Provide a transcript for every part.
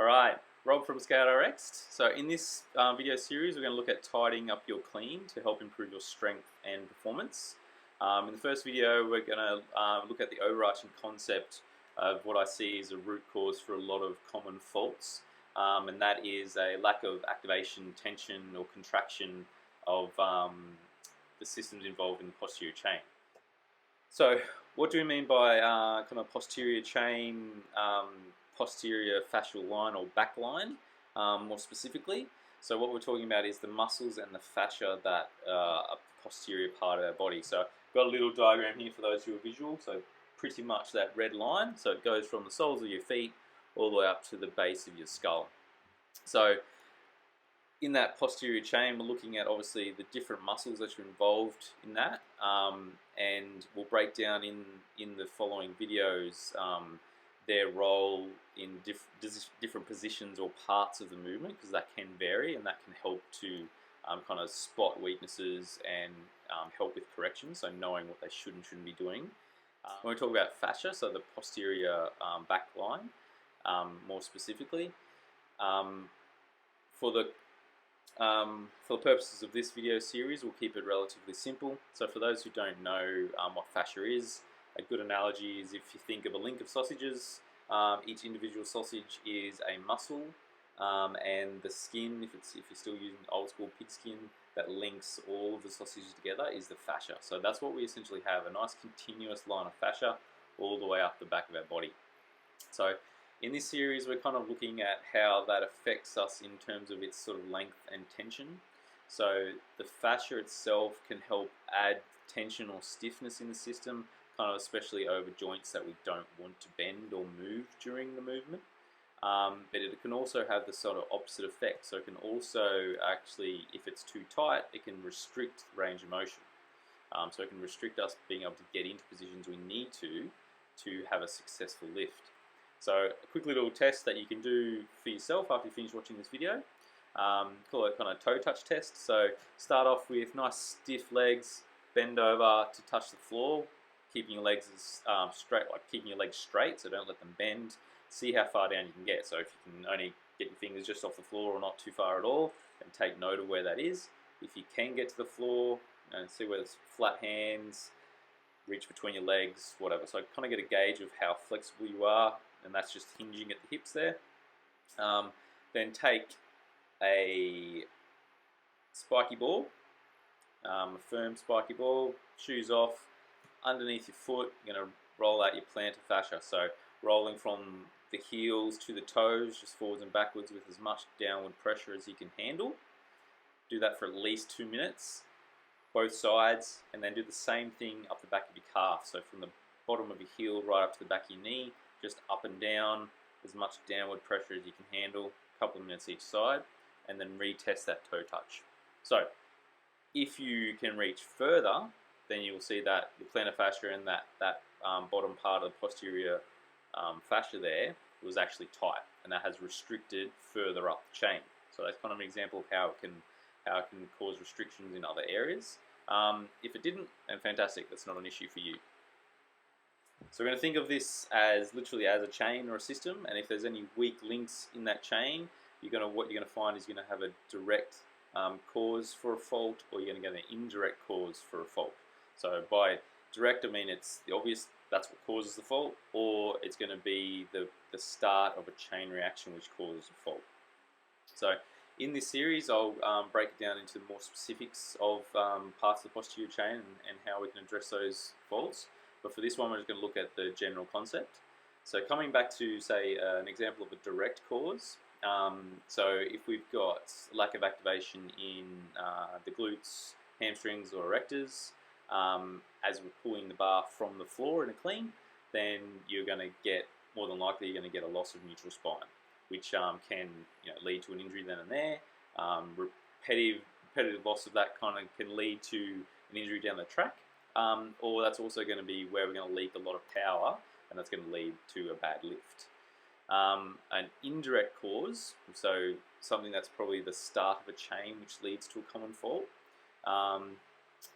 Alright, Rob from ScoutRx. So in this video series, we're going to look at tidying up your clean to help improve your strength and performance. In the first video, we're going to look at the overarching concept of what I see as a root cause for a lot of common faults, and that is a lack of activation, tension or contraction of the systems involved in the posterior chain. So what do we mean by kind of posterior chain, posterior fascial line or back line, more specifically? So what we're talking about is the muscles and the fascia that are the posterior part of our body. So I've got a little diagram here for those who are visual. So pretty much that red line. So it goes from the soles of your feet all the way up to the base of your skull. So in that posterior chain, we're looking at obviously the different muscles that are involved in that, and we'll break down in the following videos their role in different positions or parts of the movement, because that can vary and that can help to kind of spot weaknesses and help with corrections, so knowing what they should and shouldn't be doing. When we talk about fascia, so the posterior back line, more specifically, for the purposes of this video series, we'll keep it relatively simple. So for those who don't know what fascia is, a good analogy is if you think of a link of sausages, each individual sausage is a muscle, and the skin, if you're still using old school pig skin, that links all of the sausages together is the fascia. So that's what we essentially have, a nice continuous line of fascia all the way up the back of our body. So in this series, we're kind of looking at how that affects us in terms of its sort of length and tension. So the fascia itself can help add tension or stiffness in the system, kind of especially over joints that we don't want to bend or move during the movement. But it can also have the sort of opposite effect. So it can also actually, if it's too tight, it can restrict the range of motion. So it can restrict us being able to get into positions we need to have a successful lift. So a quick little test that you can do for yourself after you finish watching this video, call it kind of toe touch test. So start off with nice stiff legs, bend over to touch the floor, keeping your legs straight, like keeping your legs straight, so don't let them bend. See how far down you can get. So if you can only get your fingers just off the floor or not too far at all, then take note of where that is. If you can get to the floor, and see where there's flat hands, reach between your legs, whatever. So kind of get a gauge of how flexible you are, and that's just hinging at the hips there. Then take a spiky ball, a firm spiky ball, shoes off, underneath your foot, you're going to roll out your plantar fascia. So rolling from the heels to the toes, just forwards and backwards with as much downward pressure as you can handle. Do that for at least 2 minutes, both sides, and then do the same thing up the back of your calf. So from the bottom of your heel right up to the back of your knee, just up and down, as much downward pressure as you can handle, a couple of minutes each side, and then retest that toe touch. So if you can reach further, then you will see that the plantar fascia and that bottom part of the posterior fascia there was actually tight, and that has restricted further up the chain. So that's kind of an example of how it can cause restrictions in other areas. If it didn't, then fantastic, that's not an issue for you. So we're going to think of this as literally as a chain or a system, and if there's any weak links in that chain, what you're going to find is you're going to have a direct cause for a fault, or you're going to get an indirect cause for a fault. So by direct, I mean it's the obvious, that's what causes the fault, or it's going to be the start of a chain reaction which causes a fault. So in this series, I'll break it down into more specifics of parts of the posterior chain and how we can address those faults. But for this one, we're just going to look at the general concept. So coming back to, say, an example of a direct cause. So if we've got lack of activation in the glutes, hamstrings or erectors, as we're pulling the bar from the floor in a clean, then you're going to get, more than likely, you're going to get a loss of neutral spine, which can lead to an injury then and there. Repetitive loss of that kind of can lead to an injury down the track, or that's also going to be where we're going to leak a lot of power, and that's going to lead to a bad lift. An indirect cause, so something that's probably the start of a chain which leads to a common fault,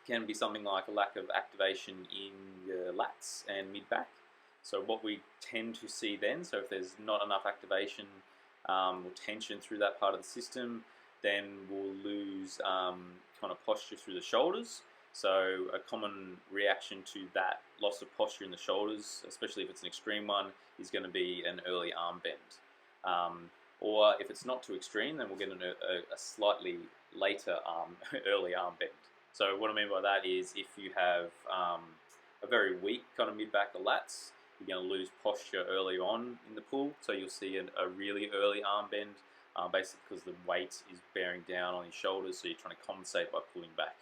can be something like a lack of activation in your lats and mid-back. So what we tend to see then, so if there's not enough activation or tension through that part of the system, then we'll lose kind of posture through the shoulders. So a common reaction to that loss of posture in the shoulders, especially if it's an extreme one, is going to be an early arm bend. Or if it's not too extreme, then we'll get a slightly later early arm bend. So what I mean by that is if you have a very weak kind of mid-back or lats, you're going to lose posture early on in the pull. So you'll see a really early arm bend, basically because the weight is bearing down on your shoulders, so you're trying to compensate by pulling back.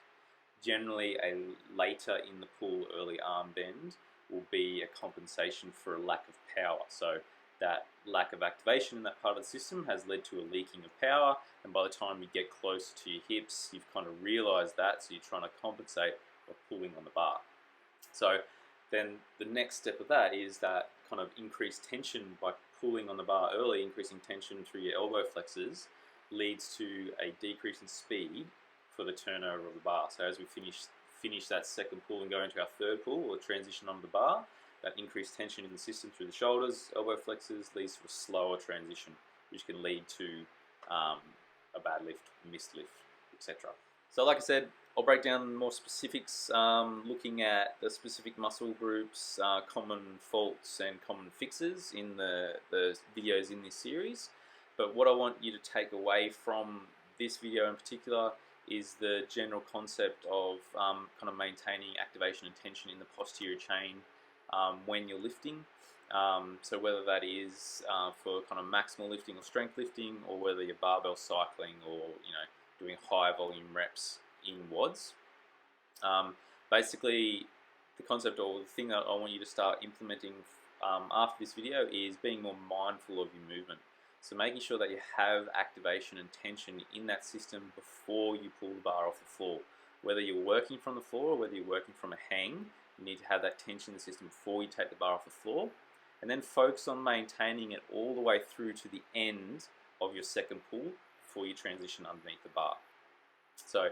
Generally, a later in the pull early arm bend will be a compensation for a lack of power. So that lack of activation in that part of the system has led to a leaking of power, and by the time you get close to your hips, you've kind of realized that, so you're trying to compensate by pulling on the bar. So then the next step of that is that kind of increased tension by pulling on the bar early, increasing tension through your elbow flexors, leads to a decrease in speed for the turnover of the bar. So as we finish that second pull and go into our third pull, or transition on the bar, that increased tension in the system through the shoulders, elbow flexors, leads to a slower transition, which can lead to a bad lift, missed lift, etc. So like I said, I'll break down more specifics, looking at the specific muscle groups, common faults and common fixes in the videos in this series. But what I want you to take away from this video in particular is the general concept of kind of maintaining activation and tension in the posterior chain when you're lifting. So whether that is for kind of maximal lifting or strength lifting, or whether you're barbell cycling or doing high volume reps in WODs. Basically, the concept or the thing that I want you to start implementing after this video is being more mindful of your movement. So making sure that you have activation and tension in that system before you pull the bar off the floor. Whether you're working from the floor or whether you're working from a hang, you need to have that tension in the system before you take the bar off the floor, and then focus on maintaining it all the way through to the end of your second pull before you transition underneath the bar. So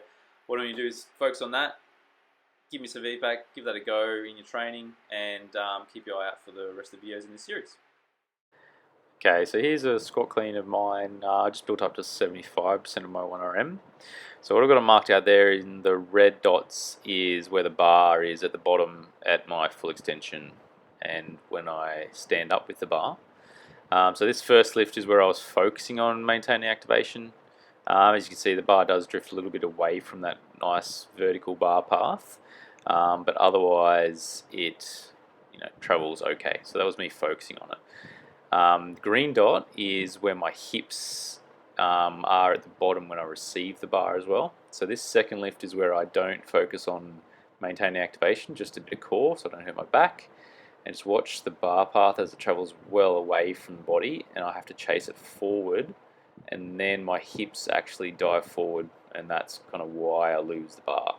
what I'm going to do is focus on that, give me some feedback, give that a go in your training, and keep your eye out for the rest of the videos in this series. Okay, so here's a squat clean of mine. I just built up to 75% of my 1RM. So what I've got marked out there in the red dots is where the bar is at the bottom at my full extension and when I stand up with the bar. So this first lift is where I was focusing on maintaining activation. As you can see, the bar does drift a little bit away from that nice vertical bar path, but otherwise it travels okay. So that was me focusing on it. Green dot is where my hips are at the bottom when I receive the bar as well. So this second lift is where I don't focus on maintaining activation, just a bit of core so I don't hurt my back, and just watch the bar path as it travels well away from the body, and I have to chase it forward, and then my hips actually dive forward, and that's kind of why I lose the bar.